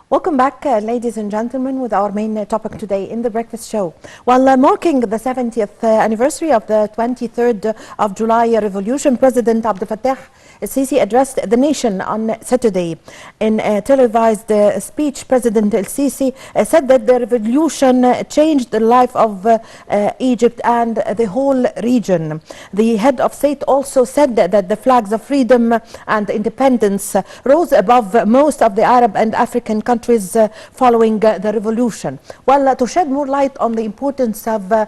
Welcome back, ladies and gentlemen, with our main topic today in the breakfast show. While marking the 70th anniversary of the 23rd of July revolution, President Abdel Fattah el-Sisi addressed the nation on Saturday. In a televised speech, President el-Sisi said that the revolution changed the life of Egypt and the whole region. The head of state also said that the flags of freedom and independence rose above most of the Arab and African countries following the revolution. Well, to shed more light on the importance of the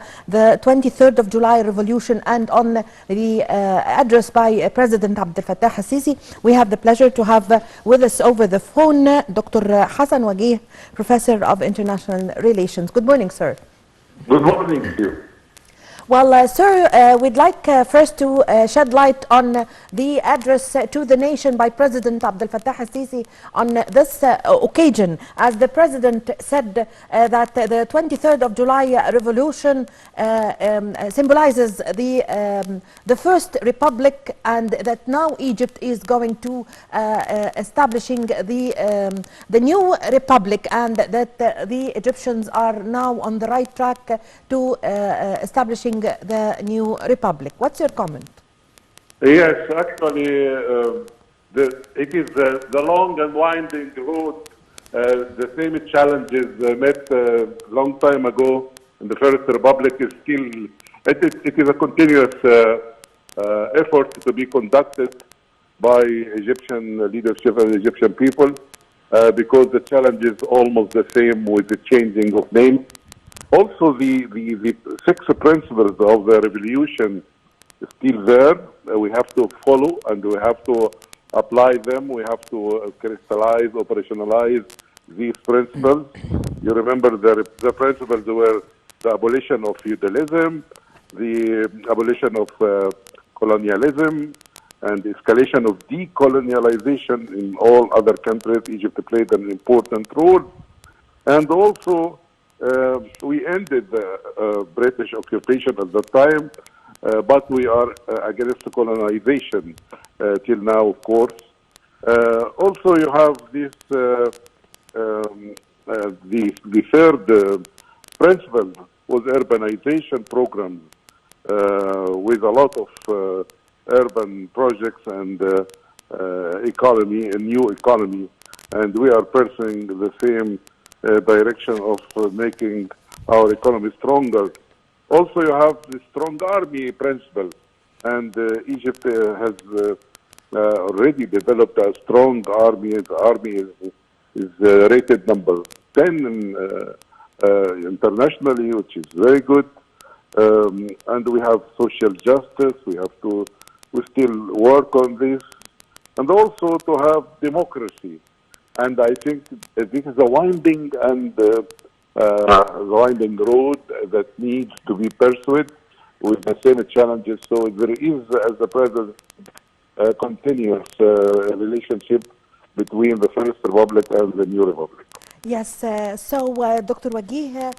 23rd of July revolution and on the address by President Abdel Fattah el-Sisi, we have the pleasure to have with us over the phone Dr. Hassan Wageeh, Professor of International Relations. Good morning, sir. Good morning to you. Well, sir, we'd like first to shed light on the address to the nation by President Abdel Fattah el-Sisi on this occasion. As the President said that the 23rd of July revolution symbolizes the first republic, and that now Egypt is going to establishing the new republic, and that the Egyptians are now on the right track to establishing the new republic. What's your comment? Yes, actually, it is the long and winding road. The same challenges met a long time ago in the First Republic is still, it is a continuous effort to be conducted by Egyptian leadership and Egyptian people because the challenge is almost the same with the changing of names. Also, the six principles of the revolution is still there. We have to follow and we have to apply them. We have to crystallize, operationalize these principles. You remember the principles were the abolition of feudalism, the abolition of colonialism, and the escalation of decolonialization in all other countries. Egypt played an important role. And also, we ended the British occupation at that time, but we are against colonization till now, of course. Also, you have this the third principle was urbanization programs with a lot of urban projects and economy, a new economy, and we are pursuing the same direction of making our economy stronger. Also, you have the strong army principle, and Egypt has already developed a strong army. The army is rated number 10 internationally, which is very good. And we have social justice. We still work on this, and also to have democracy. And I think this is a winding and winding road that needs to be pursued with the same challenges. So there is, as the President, a continuous relationship between the First Republic and the new Republic. Yes, Dr. Wageeh,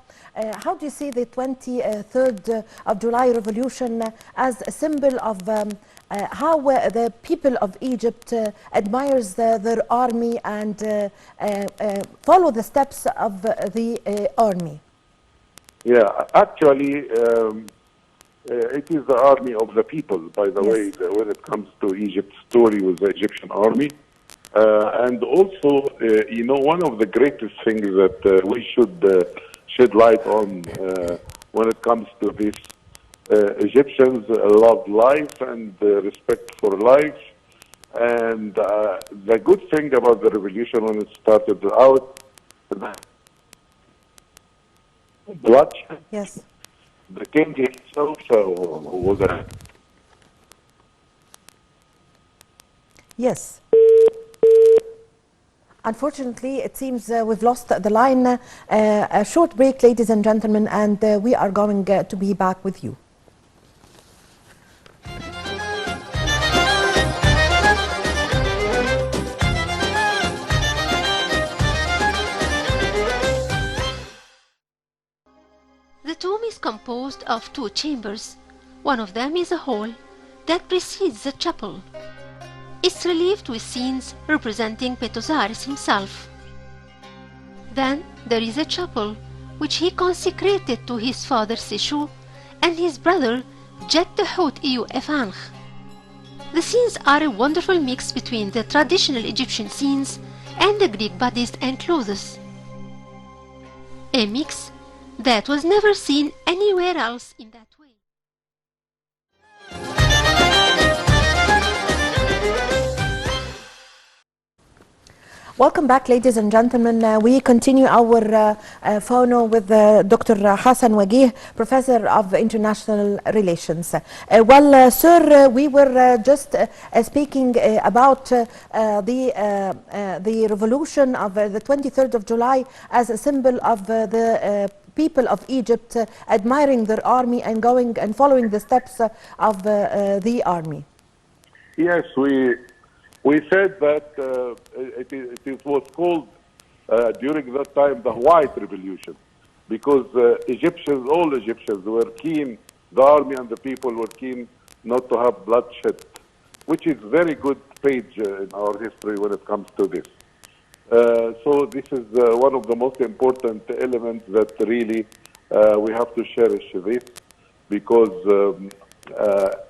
how do you see the 23rd of July revolution as a symbol of how the people of Egypt admires their army and follow the steps of the army? Yeah, actually, it is the army of the people, by the way, when it comes to Egypt's story with the Egyptian army. And also, you know, one of the greatest things that we should shed light on when it comes to this, Egyptians love life and respect for life. And the good thing about the revolution when it started out, bloodshed. Yes. The king himself was a... Yes. Unfortunately, it seems we've lost the line. A short break, ladies and gentlemen, and we are going to be back with you. The tomb is composed of two chambers. One of them is a hall that precedes the chapel. It's relieved with scenes representing Petosaris himself. Then there is a chapel which he consecrated to his father Seshu and his brother Jet Hut Iu Efanch. The scenes are a wonderful mix between the traditional Egyptian scenes and the Greek bodies and clothes. A mix that was never seen anywhere else in that way. Welcome back, ladies and gentlemen. We continue our phono with Dr. Hassan Wageeh, Professor of International Relations. Sir, we were just speaking about the revolution of the 23rd of July as a symbol of the people of Egypt admiring their army and going and following the steps of the army. Yes, we said that it was called during that time the White Revolution because Egyptians, all Egyptians were keen, the army and the people were keen not to have bloodshed, which is very good page in our history when it comes to this. So this is one of the most important elements that really we have to cherish this because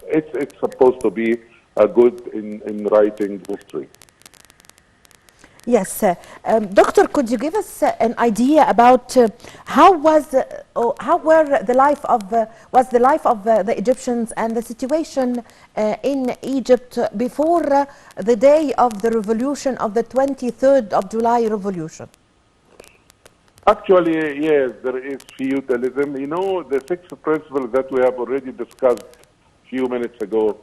it's supposed to be good in writing history. Yes, Doctor, could you give us an idea about how were the life of the Egyptians and the situation in Egypt before the day of the revolution of the 23rd of July revolution? Actually, yes, there is feudalism. You know, the sixth principle that we have already discussed a few minutes ago.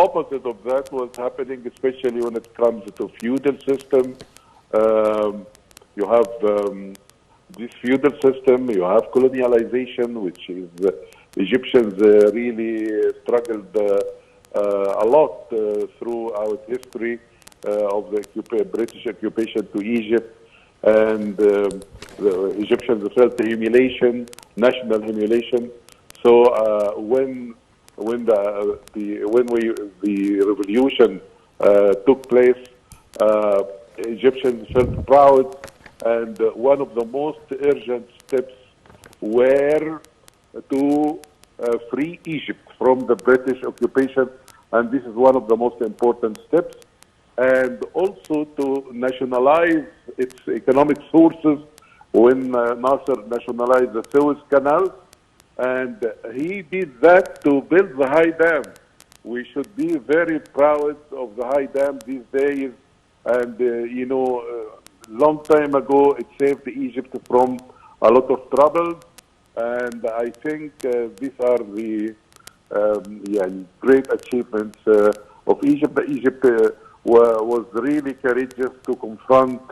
Opposite of that was happening, especially when it comes to feudal system. You have this feudal system, you have colonialization, which is Egyptians really struggled a lot throughout history of the British occupation to Egypt. And the Egyptians felt the humiliation, national humiliation. So when the revolution took place, Egyptians felt proud, and one of the most urgent steps were to free Egypt from the British occupation, and this is one of the most important steps, and also to nationalize its economic sources when Nasser nationalized the Suez Canal. And he did that to build the high dam. We should be very proud of the high dam these days. And, long time ago, it saved Egypt from a lot of trouble. And I think these are the great achievements of Egypt. Egypt was really courageous to confront,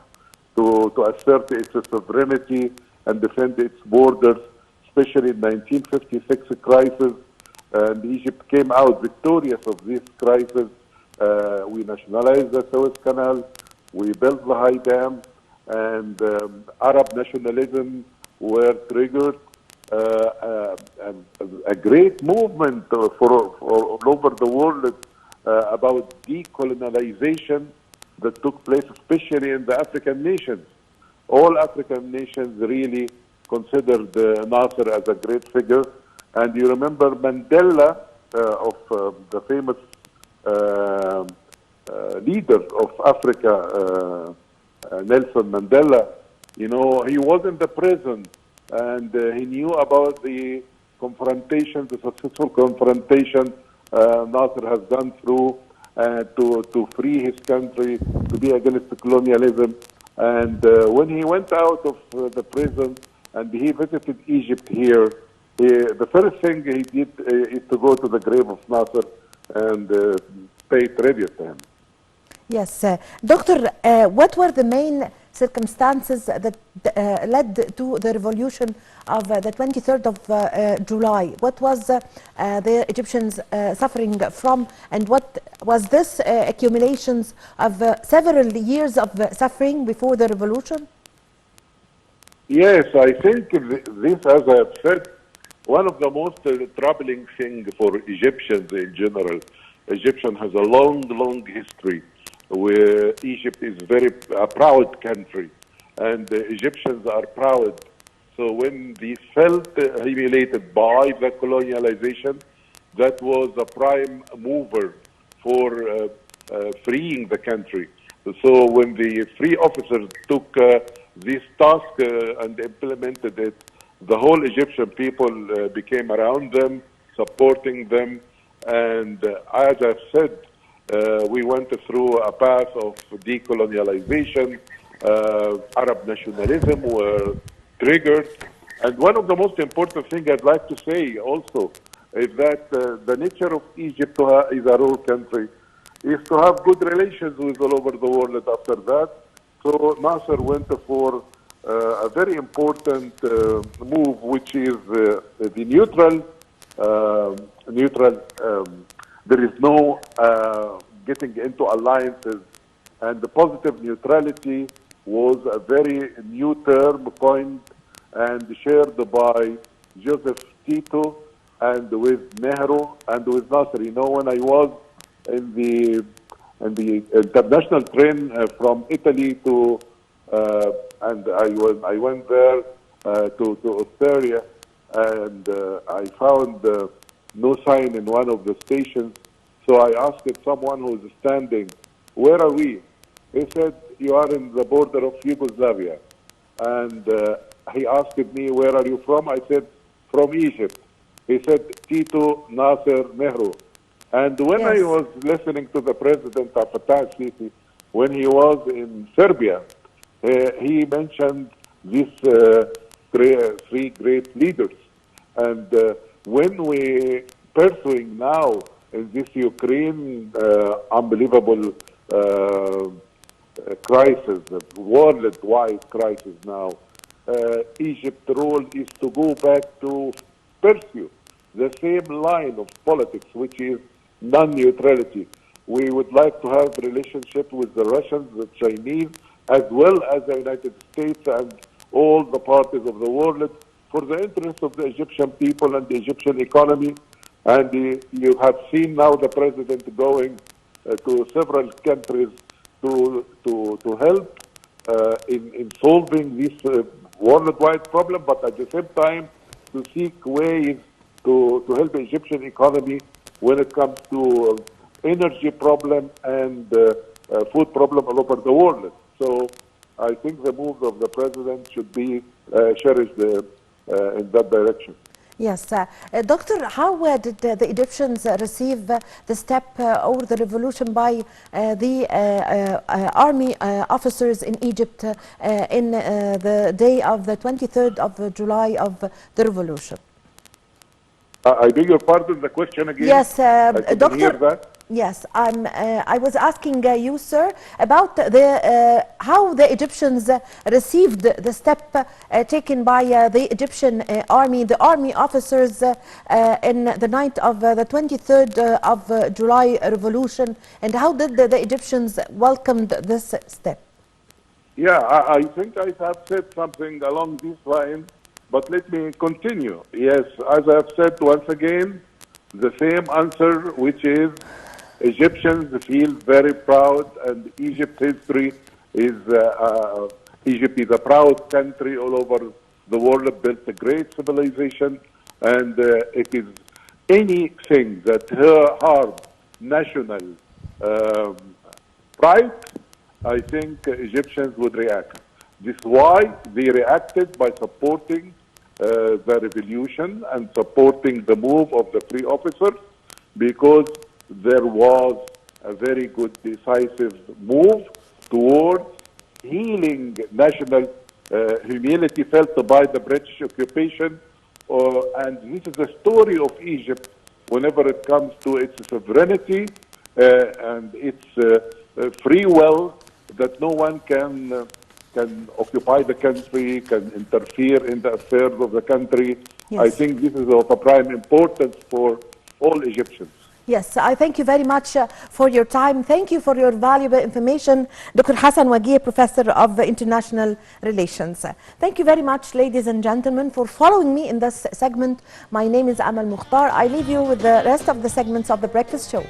to assert its sovereignty and defend its borders, especially in 1956 crisis, and Egypt came out victorious of this crisis. We nationalized the Suez Canal, we built the high dam, and Arab nationalism were triggered. A great movement all over the world about decolonization that took place, especially in the African nations. All African nations really considered Nasser as a great figure. And you remember Mandela, of the famous leader of Africa, Nelson Mandela. You know, he was in the prison, and he knew about the confrontation, the successful confrontation Nasser has gone through to free his country, to be against colonialism. And when he went out of the prison and he visited Egypt here, the first thing he did is to go to the grave of Nasser and pay tribute to him. Yes. Doctor, what were the main circumstances that led to the revolution of the 23rd of July? What was the Egyptians suffering from, and what was this accumulations of several years of suffering before the revolution? Yes, I think this, as I've said, one of the most troubling things for Egyptians in general. Egyptian has a long history where Egypt is a proud country. and the Egyptians are proud. So when they felt humiliated by the colonialization, that was a prime mover for freeing the country. So when the free officers took this task and implemented it, the whole Egyptian people became around them, supporting them. And as I've said, we went through a path of decolonialization. Arab nationalism were triggered. And one of the most important things I'd like to say also is that the nature of Egypt is a rural country, is to have good relations with all over the world after that. So Nasser went for a very important move, which is the neutral. There is no getting into alliances, and the positive neutrality was a very new term coined and shared by Joseph Tito and with Nehru and with Nasser. You know, when I was in the international train from Italy to and I went there to Australia, and I found no sign in one of the stations. So I asked someone who was standing, "Where are we?" He said, "You are in the border of Yugoslavia." And he asked me, "Where are you from?" I said, "From Egypt." He said, "Tito, Nasser, Nehru." And when I was listening to the president of Fattah Sisi, when he was in Serbia, he mentioned these three great leaders. And when we pursuing now in this Ukraine unbelievable crisis, worldwide crisis now, Egypt's role is to go back to pursue the same line of politics, which is non-neutrality. We would like to have relationship with the Russians, the Chinese, as well as the United States and all the parties of the world for the interest of the Egyptian people and the Egyptian economy. And you have seen now the president going to several countries to help in solving this worldwide problem, but at the same time to seek ways to help the Egyptian economy when it comes to energy problem and food problem all over the world. So I think the move of the president should be cherished in that direction. Yes. Doctor, how did the Egyptians receive the step or the revolution by the army officers in Egypt in the day of the 23rd of July of the revolution? I beg your pardon, the question again? Yes, I Doctor. hear that. Yes, I was asking you, sir, about how the Egyptians received the step taken by the Egyptian army, the army officers in the night of the 23rd of July revolution, and how did the Egyptians welcomed this step? Yeah, I think I have said something along this line, but let me continue. Yes, as I have said once again, the same answer, which is Egyptians feel very proud, and Egypt's history is, Egypt is a proud country all over the world, built a great civilization, and it is anything that harm national pride, I think Egyptians would react. This is why they reacted by supporting the revolution and supporting the move of the free officers, because there was a very good decisive move towards healing national humility felt by the British occupation. And this is the story of Egypt whenever it comes to its sovereignty and its free will, that no one can occupy the country, can interfere in the affairs of the country. Yes. I think this is of a prime importance for all Egyptians. Yes, I thank you very much for your time. Thank you for your valuable information, Dr. Hassan Wageeh, Professor of International Relations. Thank you very much, ladies and gentlemen, for following me in this segment. My name is Amal Mukhtar. I leave you with the rest of the segments of The Breakfast Show.